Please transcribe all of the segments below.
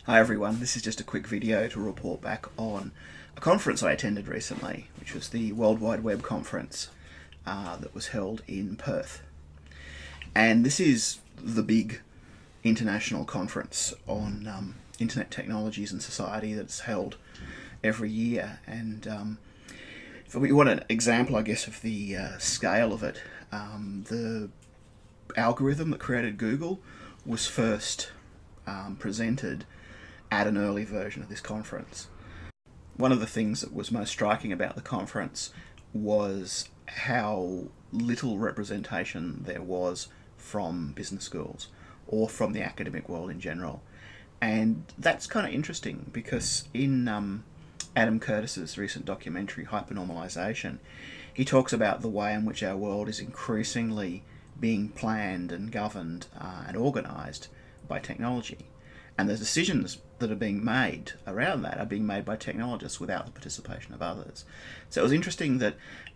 Hi everyone, this is just a quick video to report back on a conference I attended recently, which was the World Wide Web conference that was held in Perth. And this is the big international conference on internet technologies and society that's held every year. And if we want an example, I guess, of the scale of it, the algorithm that created Google was first presented at an early version of this conference. One of the things that was most striking about the conference was how little representation there was from business schools or from the academic world in general. And that's kind of interesting because in Adam Curtis's recent documentary, Hypernormalization, he talks about the way in which our world is increasingly being planned and governed and organised by technology. And the decisions that are being made around that are being made by technologists without the participation of others. So it was interesting that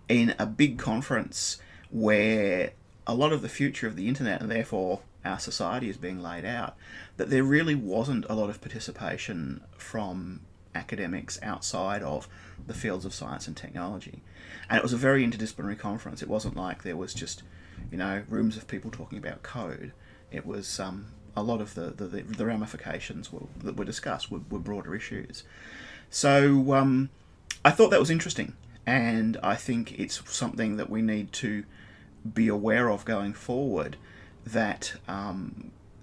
in a big conference where a lot of the future of the internet and therefore our society is being laid out, that there really wasn't a lot of participation from academics outside of the fields of science and technology. And it was a very interdisciplinary conference. It wasn't like there was just, rooms of people talking about code. It was a lot of the ramifications that were discussed were broader issues. So I thought that was interesting, and I think it's something that we need to be aware of going forward, that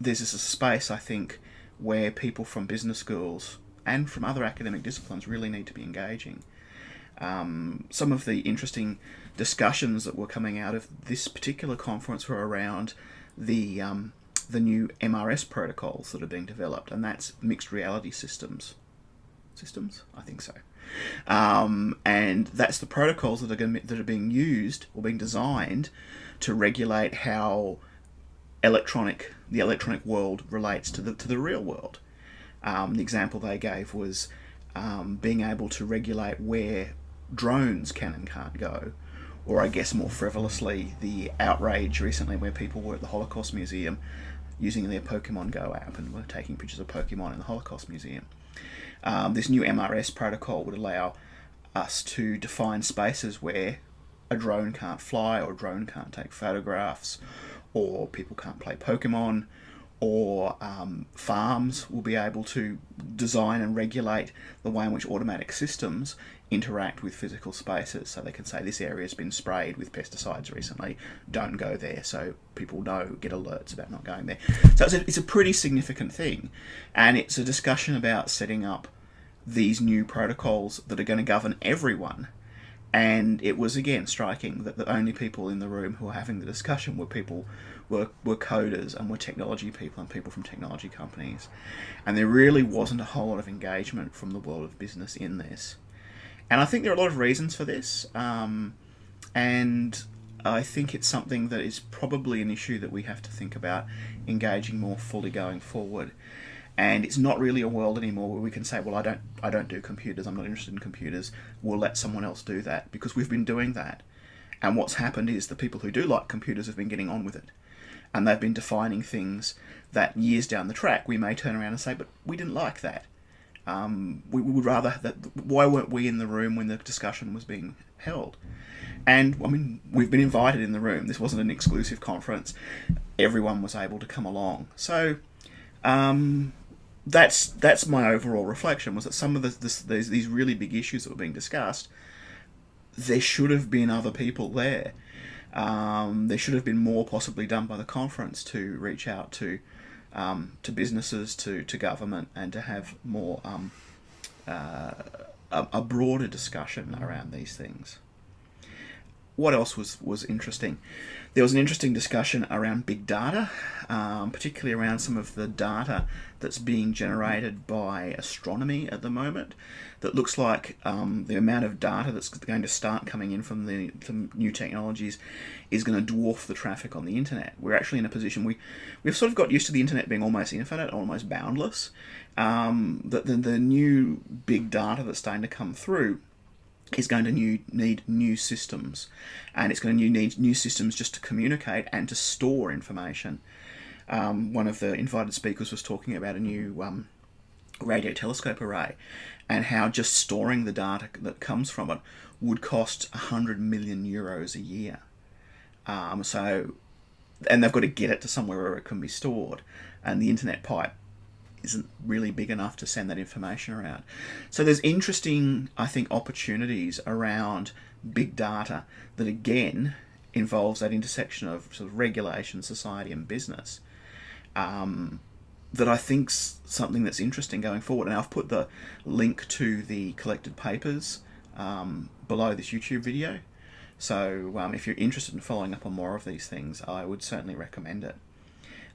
there's this space, I think, where people from business schools and from other academic disciplines really need to be engaging. Some of the interesting discussions that were coming out of this particular conference were around the new MRS protocols that are being developed, and that's mixed reality systems. I think so. And that's the protocols that are being used or being designed to regulate how the electronic world relates to the real world. The example they gave was being able to regulate where drones can and can't go, or I guess more frivolously, the outrage recently where people were at the Holocaust Museum using their Pokemon Go app and were taking pictures of Pokemon in the Holocaust Museum. This new MRS protocol would allow us to define spaces where a drone can't fly, or a drone can't take photographs, or people can't play Pokemon, or farms will be able to design and regulate the way in which automatic systems interact with physical spaces. So they can say, this area has been sprayed with pesticides recently, don't go there, so people get alerts about not going there. So it's a pretty significant thing, and it's a discussion about setting up these new protocols that are going to govern everyone. And it was again striking that the only people in the room who were having the discussion were coders and were technology people and people from technology companies. And there really wasn't a whole lot of engagement from the world of business in this. And I think there are a lot of reasons for this. And I think it's something that is probably an issue that we have to think about engaging more fully going forward. And it's not really a world anymore where we can say, well, I don't do computers, I'm not interested in computers, we'll let someone else do that, because we've been doing that. And what's happened is the people who do like computers have been getting on with it. And they've been defining things that years down the track we may turn around and say, but we didn't like that. We would rather why weren't we in the room when the discussion was being held? And I mean, we've been invited in the room. This wasn't an exclusive conference. Everyone was able to come along. So that's my overall reflection, was that some of these really big issues that were being discussed, there should have been other people there. There should have been more possibly done by the conference to reach out to businesses, to government, and to have more a broader discussion around these things. What else was interesting? There was an interesting discussion around big data, particularly around some of the data that's being generated by astronomy at the moment. That looks like the amount of data that's going to start coming in from the new technologies is going to dwarf the traffic on the internet. We're actually in a position, we've sort of got used to the internet being almost infinite, almost boundless. The new big data that's starting to come through is going to need new systems, and it's going to need new systems just to communicate and to store information. One of the invited speakers was talking about a new radio telescope array, and how just storing the data that comes from it would cost 100 million euros a year. And they've got to get it to somewhere where it can be stored, and the internet pipe isn't really big enough to send that information around. So there's interesting, I think, opportunities around big data that again involves that intersection of sort of regulation, society, and business. That I think's something that's interesting going forward. And I've put the link to the collected papers below this YouTube video. So if you're interested in following up on more of these things, I would certainly recommend it.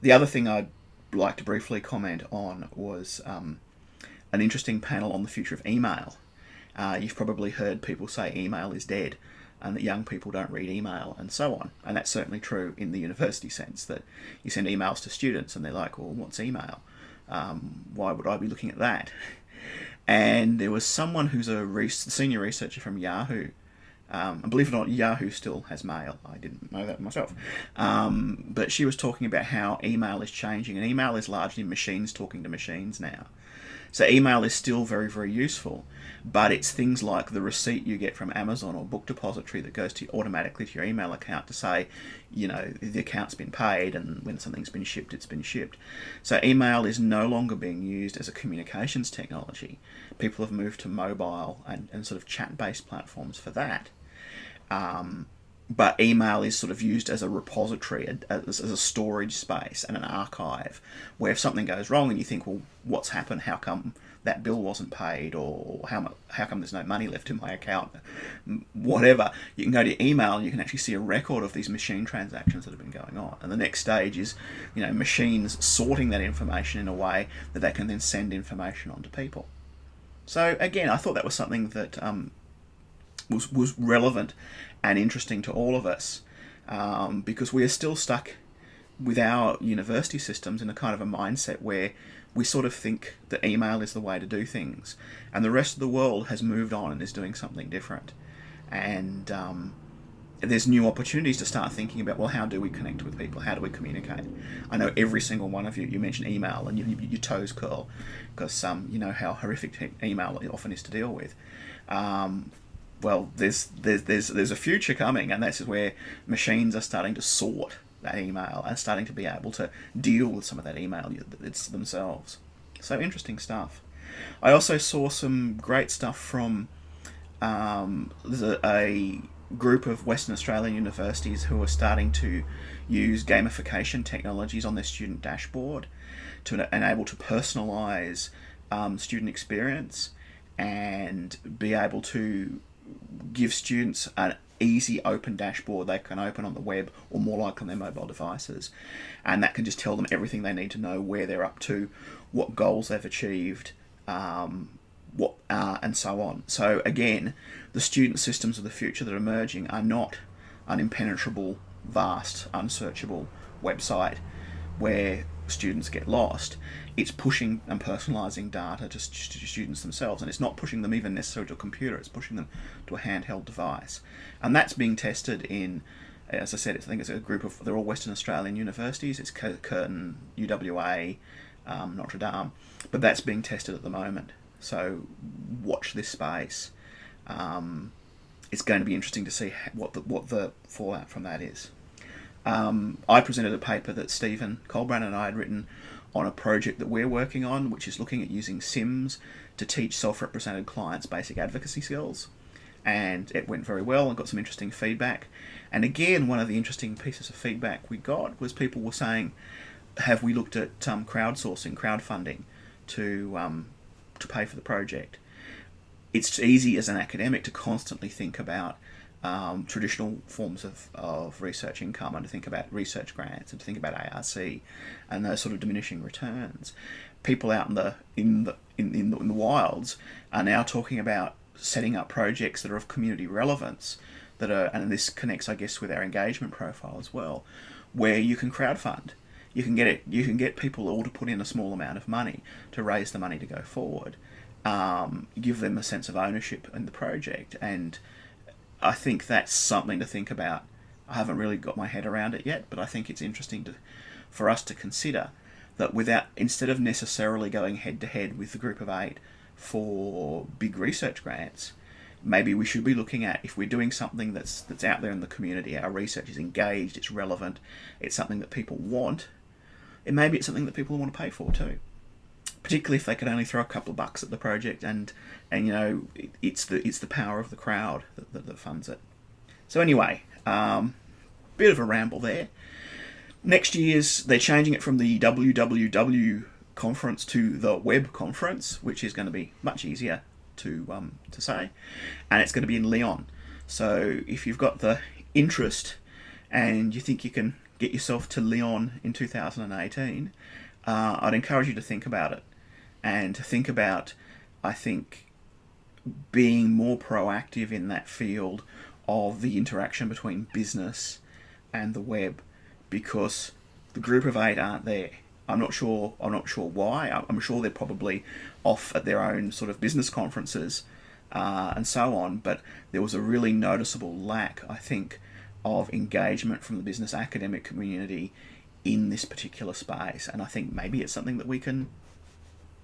The other thing I'd like to briefly comment on was an interesting panel on the future of email. You've probably heard people say email is dead and that young people don't read email and so on. And that's certainly true in the university sense, that you send emails to students and they're like, well, what's email? Why would I be looking at that? And there was someone who's a senior researcher from Yahoo. And believe it or not, Yahoo still has mail. I didn't know that myself. But she was talking about how email is changing, and email is largely machines talking to machines now. So email is still very, very useful, but it's things like the receipt you get from Amazon or Book Depository that goes automatically to your email account to say, you know, the account's been paid, and when something's been shipped, it's been shipped. So email is no longer being used as a communications technology. People have moved to mobile and sort of chat-based platforms for that. But email is sort of used as a repository, as a storage space and an archive, where if something goes wrong and you think, well, what's happened? How come that bill wasn't paid? Or how come there's no money left in my account? Whatever. You can go to your email and you can actually see a record of these machine transactions that have been going on. And the next stage is, you know, machines sorting that information in a way that they can then send information on to people. So again, I thought that was something that was relevant and interesting to all of us, because we are still stuck with our university systems in a kind of a mindset where we sort of think that email is the way to do things, and the rest of the world has moved on and is doing something different. And there's new opportunities to start thinking about, well, how do we connect with people? How do we communicate? I know every single one of you mentioned email, and your toes curl because you know how horrific email often is to deal with. Well, there's a future coming, and that's where machines are starting to sort that email and starting to be able to deal with some of that email it's themselves. So interesting stuff. I also saw some great stuff from there's a group of Western Australian universities who are starting to use gamification technologies on their student dashboard to enable to personalise student experience and be able to give students an easy open dashboard they can open on the web or more likely on their mobile devices, and that can just tell them everything they need to know, where they're up to, what goals they've achieved, and so on. So again, the student systems of the future that are emerging are not an impenetrable, vast, unsearchable website where students get lost. It's pushing and personalising data to students themselves, and it's not pushing them even necessarily to a computer, it's pushing them to a handheld device. And that's being tested in, as I said, I think it's a group of, they're all Western Australian universities, it's Curtin, UWA, Notre Dame, but that's being tested at the moment. So watch this space. It's going to be interesting to see what the fallout from that is. I presented a paper that Stephen Colbrand and I had written on a project that we're working on, which is looking at using Sims to teach self-represented clients basic advocacy skills. And it went very well and got some interesting feedback. And again, one of the interesting pieces of feedback we got was people were saying, have we looked at crowdfunding to pay for the project? It's easy as an academic to constantly think about traditional forms of research income, and to think about research grants, and to think about ARC and those sort of diminishing returns. People out in the wilds are now talking about setting up projects that are of community relevance, that are, and this connects, I guess, with our engagement profile as well, where you can crowdfund. You can get people all to put in a small amount of money to raise the money to go forward, give them a sense of ownership in the project, and I think that's something to think about. I haven't really got my head around it yet, but I think it's interesting for us to consider that instead of necessarily going head to head with the group of 8 for big research grants, maybe we should be looking at, if we're doing something that's out there in the community, our research is engaged, it's relevant, it's something that people want, and maybe it's something that people want to pay for too. Particularly if they could only throw a couple of bucks at the project, and you know, it's the power of the crowd that funds it. So anyway, bit of a ramble there. Next year's, they're changing it from the WWW conference to the Web conference, which is going to be much easier to say, and it's going to be in Lyon. So if you've got the interest and you think you can get yourself to Lyon in 2018, I'd encourage you to think about it, and to think about, I think, being more proactive in that field of the interaction between business and the web, because the group of 8 aren't there. I'm not sure why. I'm sure they're probably off at their own sort of business conferences and so on, but there was a really noticeable lack, I think, of engagement from the business academic community in this particular space, and I think maybe it's something that we can,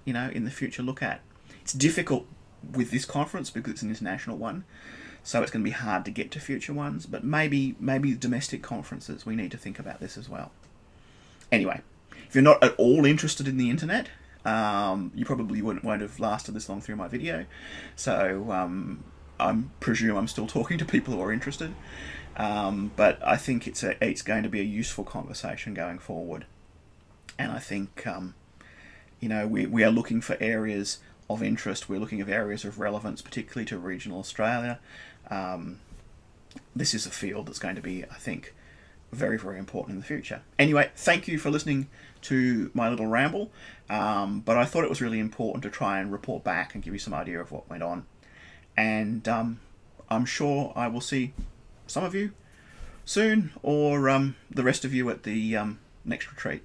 you know, in the future look at. It's difficult with this conference because it's an international one, so it's going to be hard to get to future ones, but maybe domestic conferences, we need to think about this as well. Anyway, if you're not at all interested in the internet, you probably won't have lasted this long through my video, so I presume I'm still talking to people who are interested, but I think it's going to be a useful conversation going forward, and I think you know, we are looking for areas of interest, we're looking at areas of relevance, particularly to regional Australia. This is a field that's going to be, I think, very, very important in the future. Anyway, thank you for listening to my little ramble, but I thought it was really important to try and report back and give you some idea of what went on, and I'm sure I will see some of you soon, or the rest of you at the next retreat.